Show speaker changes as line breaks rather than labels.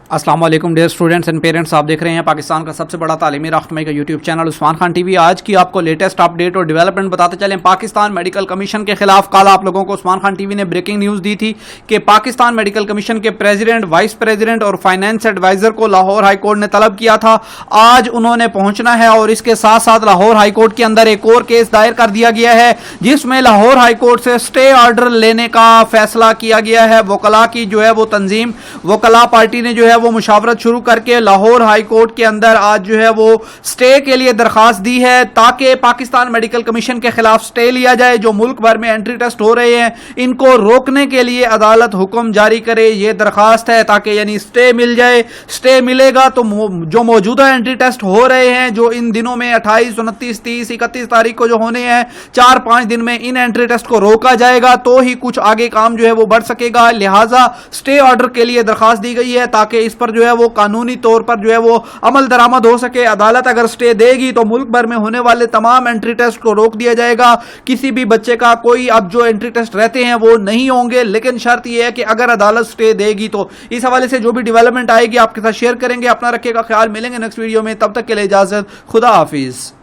अस्सलाम वालेकुम dear students and parents, आप देख रहे हैं पाकिस्तान का सबसे बड़ा तालीमी राहनुमाई का YouTube channel Usman Khan TV. आज की आपको लेटेस्ट अपडेट और डेवलपमेंट बताते चलें। पाकिस्तान मेडिकल कमीशन के खिलाफ कल आप लोगों को उस्मान खान टीवी ने ब्रेकिंग न्यूज़ दी थी कि पाकिस्तान मेडिकल कमीशन के प्रेसिडेंट, वाइस प्रेसिडेंट और फाइनेंस एडवाइजर को लाहौर हाई कोर्ट ने तलब किया था। आज उन्होंने पहुंचना है और इसके साथ साथ लाहौर हाई कोर्ट के अंदर एक और केस दायर कर दिया गया है जिसमें लाहौर हाई कोर्ट से स्टे ऑर्डर लेने का फैसला किया गया है। वकला की जो है वो तंजीम, वकला पार्टी ने जो है वो मुशावरत शुरू करके लाहौर हाई कोर्ट के अंदर आज जो है वो स्टे के लिए दरखास्त दी है ताकि पाकिस्तान मेडिकल कमीशन के खिलाफ स्टे लिया जाए। जो मुल्क भर में एंट्री टेस्ट हो रहे हैं इनको रोकने के लिए अदालत हुक्म जारी करे, ये दरखास्त है ताकि यानी स्टे मिल जाए। स्टे मिलेगा तो जो मौजूदा एंट्री टेस्ट हो रहे हैं जो इन दिनों में 28, 29, 30, 31 तारीख को जो होने हैं 4-5 दिन में इन एंट्री टेस्ट को रोका जाएगा तो ही कुछ आगे काम जो है वो बढ़ सकेगा। लिहाजा स्टे ऑर्डर के लिए दरखास्त दी गई है ताकि इस पर जो है वो कानूनी तौर पर जो है वो अमल दरामद हो सके। अदालत अगर स्टे देगी तो मुल्क भर में होने वाले तमाम एंट्री टेस्ट को रोक दिया जाएगा। किसी भी बच्चे का कोई अब जो एंट्री टेस्ट रहते हैं वो नहीं होंगे, लेकिन शर्त यह है कि अगर अदालत स्टे देगी तो। इस हवाले से जो भी डेवलपमेंट आएगी आपके साथ शेयर करेंगे। अपना रखिएगा ख्याल, मिलेंगे नेक्स्ट वीडियो में, तब तक के लिए इजाजत, खुदा हाफिज।